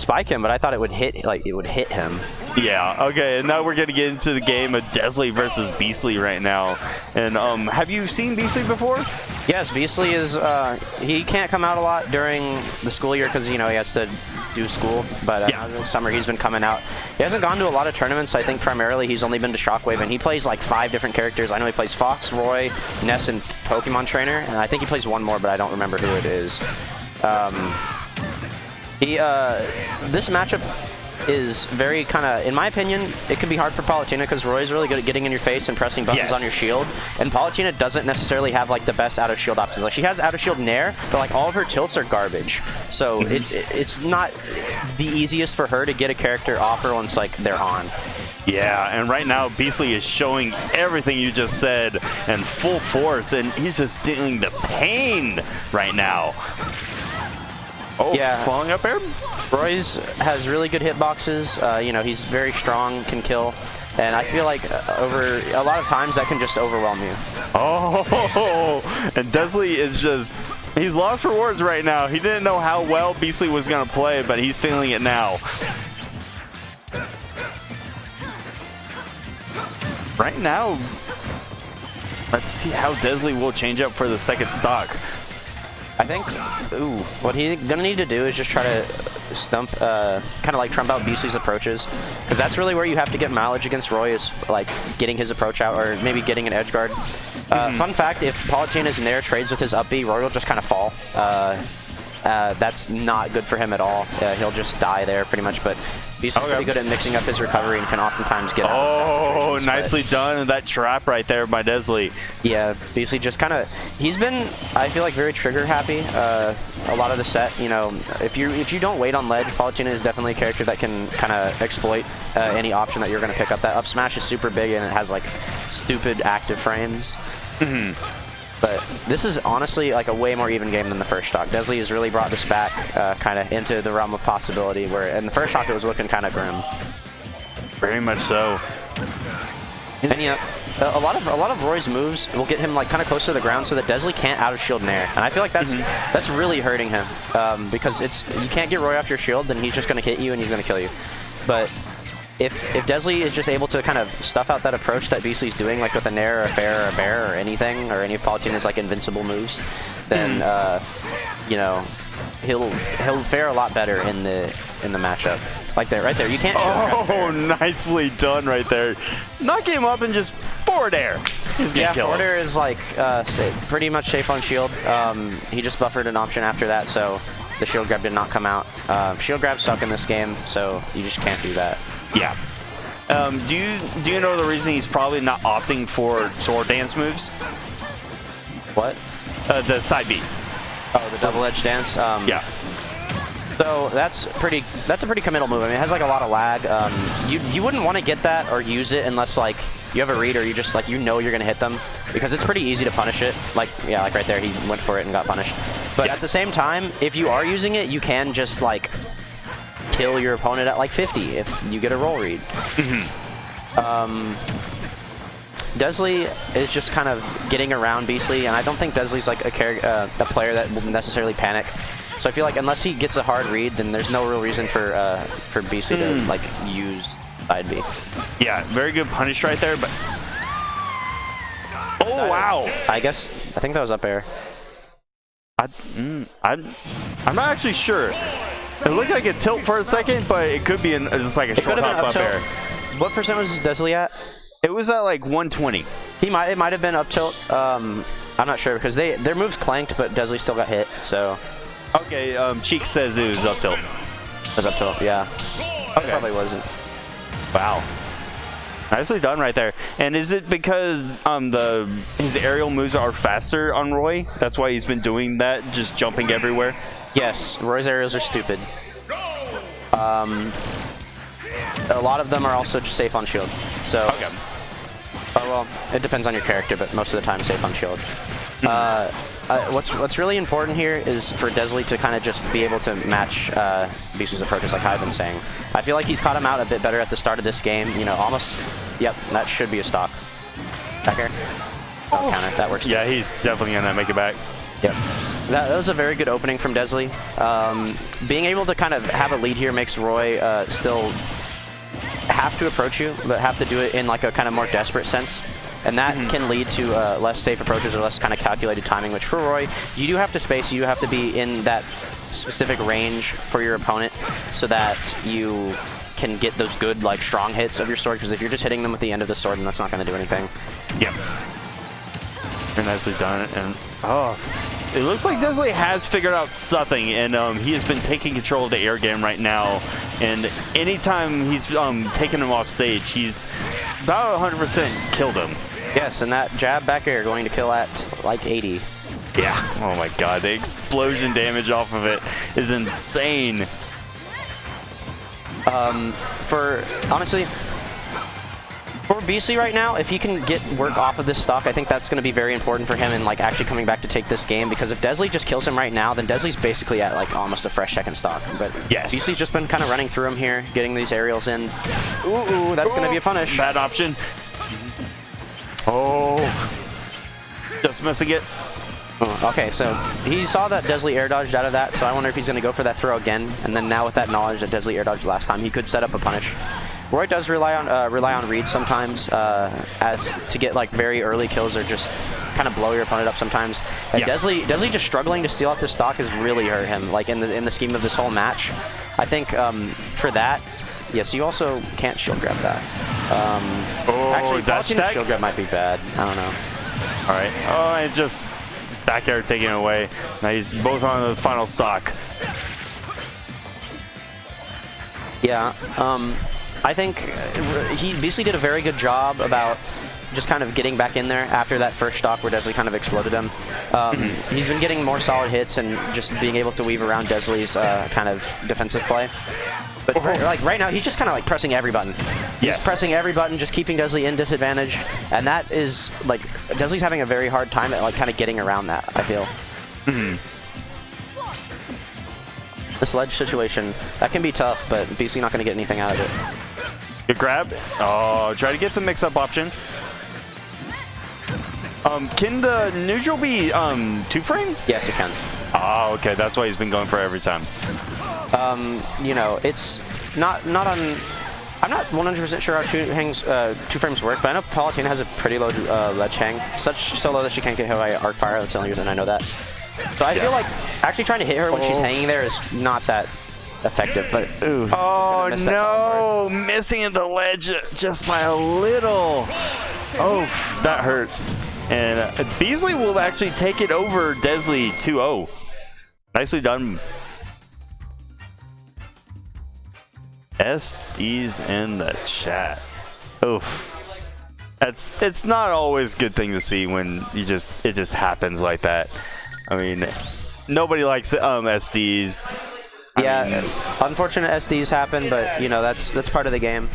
spike him, but I thought it would hit him. Yeah, okay, and now we're gonna get into the game of Dezly versus Beastly right now. And have you seen Beastly before? Yes, Beastly is he can't come out a lot during the school year because, you know, he has to do school, but this summer he's been coming out. He hasn't gone to a lot of tournaments. I think primarily he's only been to Shockwave, and he plays like 5 different characters. I know he plays Fox, Roy, Ness, and Pokemon Trainer, and I think he plays one more, but I don't remember who it is. This matchup is very kind of, in my opinion, it can be hard for Palutena because Roy's really good at getting in your face and pressing buttons on your shield, and Palutena doesn't necessarily have like the best out of shield options. Like, she has out of shield Nair, but like all of her tilts are garbage, so it's not the easiest for her to get a character off her once like they're on. Yeah, and right now Beastly is showing everything you just said in full force, and he's just dealing the pain right now. Oh, yeah, falling up air. Roy's has really good hitboxes. You know, he's very strong, can kill, and I feel like over a lot of times that can just overwhelm you. Oh, and Dezly is just, he's lost for words right now. He didn't know how well Beastly was going to play, but he's feeling it now. Right now, let's see how Dezly will change up for the second stock. I think, what he's gonna need to do is just try to stump, kind of like trump out Beastly's approaches, because that's really where you have to get mileage against Roy, is like getting his approach out, or maybe getting an edge guard. Fun fact, if Palutena is in there, trades with his up B, Roy will just kind of fall. That's not good for him at all. He'll just die there pretty much, but Beastly's pretty good at mixing up his recovery and can oftentimes get out. Oh, nicely done. That trap right there by Dezly. Yeah, Beastly just kind of, he's been, I feel like, very trigger happy a lot of the set. You know, if you don't wait on ledge, Palutena is definitely a character that can kind of exploit any option that you're going to pick up. That up smash is super big, and it has like stupid active frames. But this is honestly like a way more even game than the first stock. Dezly has really brought this back kind of into the realm of possibility, where in the first stock it was looking kind of grim. Very much so. And yeah, a lot of Roy's moves will get him like kind of close to the ground so that Dezly can't out of shield Nair, and I feel like that's really hurting him because you can't get Roy off your shield, then he's just going to hit you and he's going to kill you. But if Dezly is just able to kind of stuff out that approach that Beastly's doing, like with a Nair or a Fair or a Bear or anything, or any of Palutena's like invincible moves, then you know, he'll fare a lot better in the matchup. Like that right there, you can't. Oh, nicely done right there. Knock him up and just forward air. Yeah, forward air is like pretty much safe on shield. He just buffered an option after that, so the shield grab did not come out. Shield grab suck in this game, so you just can't do that. Yeah. Do you know the reason he's probably not opting for sword dance moves? What? The side B. Oh, the double edge dance. Yeah. So that's a pretty committal move. I mean, it has like a lot of lag. You wouldn't want to get that or use it unless like you have a read, or you just like you're gonna hit them, because it's pretty easy to punish it. Like, yeah, like right there, he went for it and got punished. But at the same time, if you are using it, you can just like kill your opponent at like 50 if you get a roll read. Dezly is just kind of getting around Beastly, and I don't think Dezly's like a player that will necessarily panic. So I feel like unless he gets a hard read, then there's no real reason for Beastly to like use side B. Yeah, very good punish right there, but wow! I think that was up air. I'm not actually sure. It looked like a tilt for a second, but it could be just like a short hop up air. What percent was Dezly at? It was at like 120. It might have been up tilt. I'm not sure, because their moves clanked, but Dezly still got hit. So. Okay, Cheek says it was up tilt. It was up tilt, yeah. Okay. It probably wasn't. Wow. Nicely done right there. And is it because his aerial moves are faster on Roy? That's why he's been doing that, just jumping everywhere? Yes, Roy's aerials are stupid. A lot of them are also just safe on shield. So, okay. Well, it depends on your character, but most of the time safe on shield. What's really important here is for Dezly to kind of just be able to match Beastly's approaches, like I've been saying. I feel like he's caught him out a bit better at the start of this game. You know, almost. Yep, that should be a stock. Back air. Oh, counter. That works. Yeah, he's definitely gonna make it back. Yep. That was a very good opening from Dezly. Being able to kind of have a lead here makes Roy still have to approach you, but have to do it in like a kind of more desperate sense. And that can lead to less safe approaches or less kind of calculated timing, which for Roy, you do have to space, you have to be in that specific range for your opponent so that you can get those good, like, strong hits of your sword, because if you're just hitting them with the end of the sword, then that's not going to do anything. Yep. Very nicely done. And, oh, it looks like Dezly has figured out something, and he has been taking control of the air game right now. And anytime he's taken him off stage, he's about 100% killed him. Yes, and that jab back air going to kill at like 80. Yeah. Oh my god, the explosion damage off of it is insane. Honestly, for Beastly right now, if he can get work off of this stock, I think that's going to be very important for him in like actually coming back to take this game, because if Dezly just kills him right now, then Dezly's basically at like almost a fresh second stock. But yes, Beastly's just been kind of running through him here, getting these aerials in. Ooh, that's going to be a punish. Bad option. Oh, just missing it. Okay, so he saw that Dezly air dodged out of that, so I wonder if he's going to go for that throw again. And then now with that knowledge that Dezly air dodged last time, he could set up a punish. Roy does rely on reads sometimes, as to get like very early kills or just kind of blow your opponent up sometimes. And yeah. Dezly just struggling to steal out this stock has really hurt him. Like in the scheme of this whole match, I think for that, yes, you also can't shield grab that. Actually, that shield grab might be bad. I don't know. All right. Oh, and just back air taken away. Now he's both on the final stock. Yeah. I think he basically did a very good job about just kind of getting back in there after that first stock where Dezly kind of exploded him. He's been getting more solid hits and just being able to weave around Dezly's kind of defensive play. But like right now, he's just kind of like pressing every button. He's pressing every button, just keeping Dezly in disadvantage. And that is like, Dezly's having a very hard time at like kind of getting around that, I feel. This ledge situation, that can be tough, but Beastly not going to get anything out of it. Good grab. Oh, try to get the mix-up option. Can the neutral be 2-frame? Yes, it can. Oh, okay. That's why he's been going for every time. You know, it's not on... I'm not 100% sure how two frames work, but I know Palutena has a pretty low ledge hang. So low that she can't get hit by arc fire. That's the only reason I know that. So I feel like actually trying to hit her when she's hanging there is not that effective, but ooh. Oh no, missing the ledge just by a little. Oh, that hurts. And Beastly will actually take it over Dezly 2-0. Nicely done. SD's in the chat. Oof. It's not always a good thing to see when it just happens like that. I mean, nobody likes SDs. Yeah, unfortunate SDs happen, but you know that's part of the game.